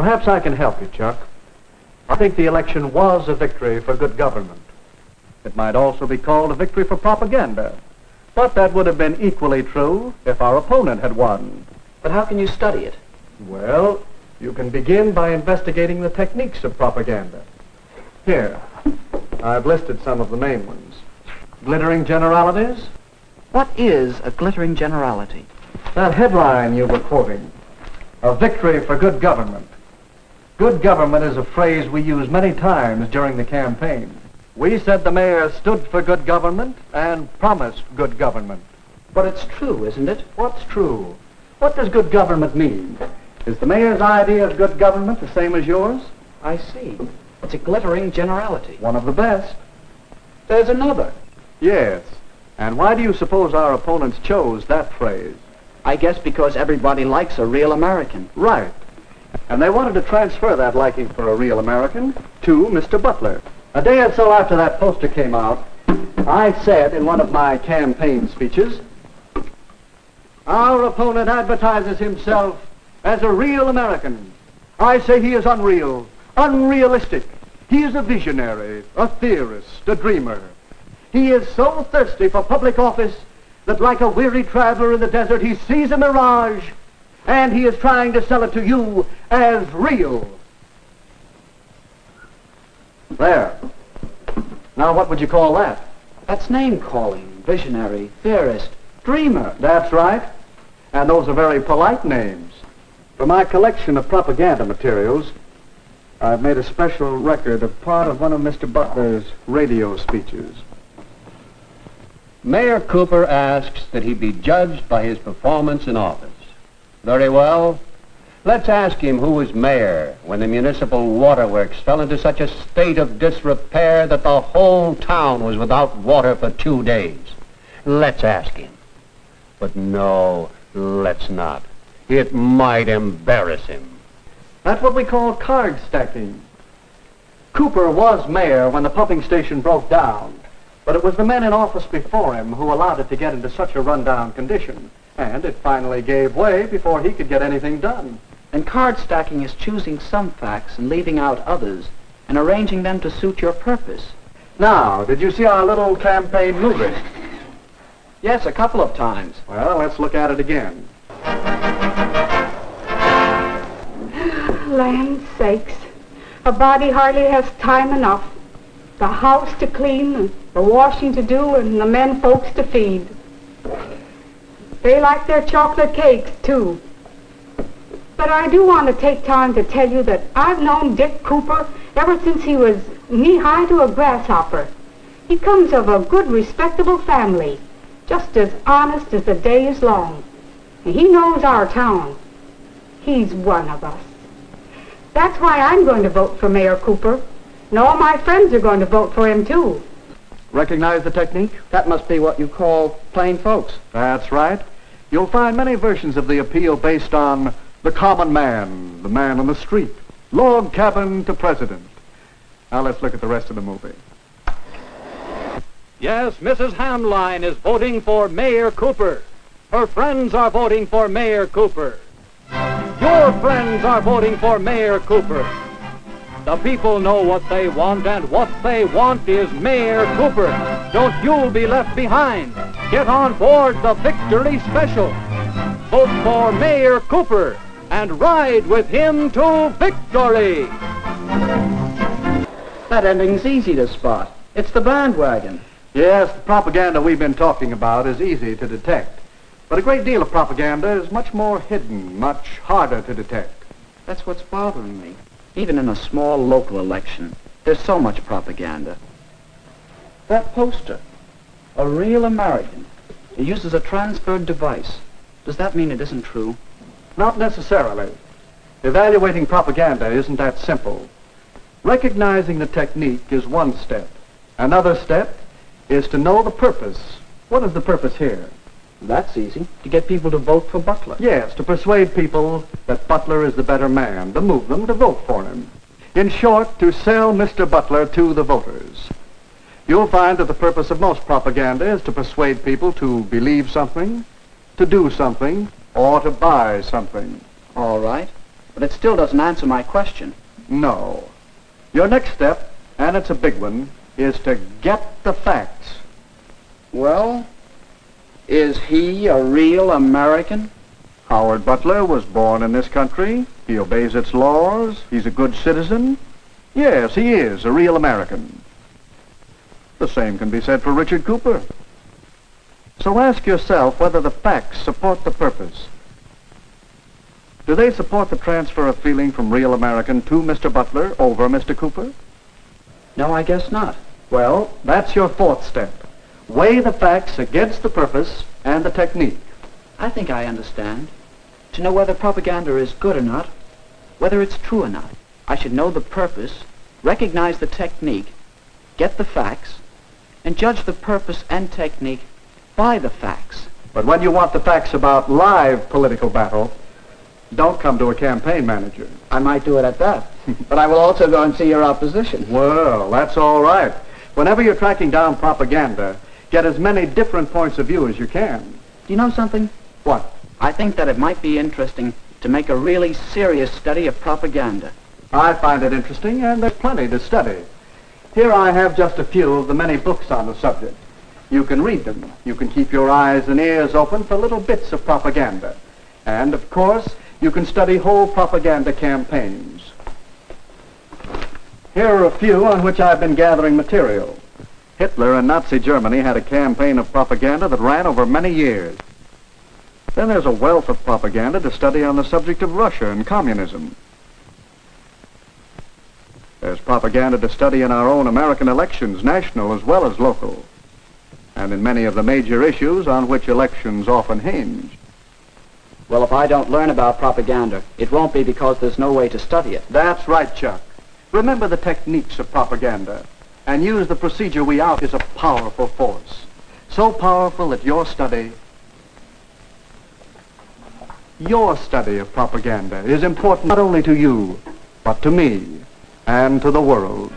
Perhaps I can help you, Chuck. I think the election was a victory for good government. It might also be called a victory for propaganda. But that would have been equally true if our opponent had won. But how can you study it? Well, you can begin by investigating the techniques of propaganda. Here, I've listed some of the main ones. Glittering generalities? What is a glittering generality? That headline you were quoting, a victory for good government. Good government is a phrase we use many times during the campaign. We said the mayor stood for good government and promised good government. But it's true, isn't it? What's true? What does good government mean? Is the mayor's idea of good government the same as yours? I see. It's a glittering generality. One of the best. There's another. Yes. And why do you suppose our opponents chose that phrase? I guess because everybody likes a real American. Right. And they wanted to transfer that liking for a real American to Mr. Butler. A day or so after that poster came out, I said in one of my campaign speeches, our opponent advertises himself as a real American. I say he is unreal, unrealistic. He is a visionary, a theorist, a dreamer. He is so thirsty for public office that like a weary traveler in the desert, he sees a mirage, and he is trying to sell it to you as real. There. Now what would you call that? That's name-calling, visionary, theorist, dreamer. That's right. And those are very polite names. For my collection of propaganda materials, I've made a special record of part of one of Mr. Butler's radio speeches. Mayor Cooper asks that he be judged by his performance in office. Very well. Let's ask him who was mayor when the municipal waterworks fell into such a state of disrepair that the whole town was without water for 2 days. Let's ask him. But no, let's not. It might embarrass him. That's what we call card stacking. Cooper was mayor when the pumping station broke down, but it was the men in office before him who allowed it to get into such a rundown condition, and it finally gave way before he could get anything done. And card stacking is choosing some facts and leaving out others and arranging them to suit your purpose. Now, did you see our little campaign movie? Yes, a couple of times. Well, let's look at it again. Land sakes, a body hardly has time enough. The house to clean, and the washing to do, and the men folks to feed. They like their chocolate cakes, too. But I do want to take time to tell you that I've known Dick Cooper ever since he was knee-high to a grasshopper. He comes of a good, respectable family, just as honest as the day is long. And he knows our town. He's one of us. That's why I'm going to vote for Mayor Cooper. And all my friends are going to vote for him, too. Recognize the technique? That must be what you call plain folks. That's right. You'll find many versions of the appeal based on the common man, the man on the street, log cabin to president. Now let's look at the rest of the movie. Yes, Mrs. Hamline is voting for Mayor Cooper. Her friends are voting for Mayor Cooper. Your friends are voting for Mayor Cooper. The people know what they want, and what they want is Mayor Cooper. Don't you be left behind. Get on board the Victory Special. Vote for Mayor Cooper and ride with him to victory. That ending's easy to spot. It's the bandwagon. Yes, the propaganda we've been talking about is easy to detect. But a great deal of propaganda is much more hidden, much harder to detect. That's what's bothering me. Even in a small local election, there's so much propaganda. That poster, a real American, it uses a transferred device. Does that mean it isn't true? Not necessarily. Evaluating propaganda isn't that simple. Recognizing the technique is one step. Another step is to know the purpose. What is the purpose here? That's easy. To get people to vote for Butler. Yes, to persuade people that Butler is the better man, to move them to vote for him. In short, to sell Mr. Butler to the voters. You'll find that the purpose of most propaganda is to persuade people to believe something, to do something, or to buy something. All right. But it still doesn't answer my question. No. Your next step, and it's a big one, is to get the facts. Well, is he a real American? Howard Butler was born in this country. He obeys its laws. He's a good citizen. Yes, he is a real American. The same can be said for Richard Cooper. So ask yourself whether the facts support the purpose. Do they support the transfer of feeling from real American to Mr. Butler over Mr. Cooper? No, I guess not. Well, that's your fourth step. Weigh the facts against the purpose and the technique. I think I understand. To know whether propaganda is good or not, whether it's true or not, I should know the purpose, recognize the technique, get the facts, and judge the purpose and technique by the facts. But when you want the facts about live political battle, don't come to a campaign manager. I might do it at that. But I will also go and see your opposition. Well, that's all right. Whenever you're tracking down propaganda, get as many different points of view as you can. Do you know something? What? I think that it might be interesting to make a really serious study of propaganda. I find it interesting, and there's plenty to study. Here I have just a few of the many books on the subject. You can read them. You can keep your eyes and ears open for little bits of propaganda. And, of course, you can study whole propaganda campaigns. Here are a few on which I've been gathering material. Hitler and Nazi Germany had a campaign of propaganda that ran over many years. Then there's a wealth of propaganda to study on the subject of Russia and communism. There's propaganda to study in our own American elections, national as well as local, and in many of the major issues on which elections often hinge. Well, if I don't learn about propaganda, it won't be because there's no way to study it. That's right, Chuck. Remember the techniques of propaganda and use the procedure we out is a powerful force. So powerful that your study of propaganda is important not only to you, but to me and to the world.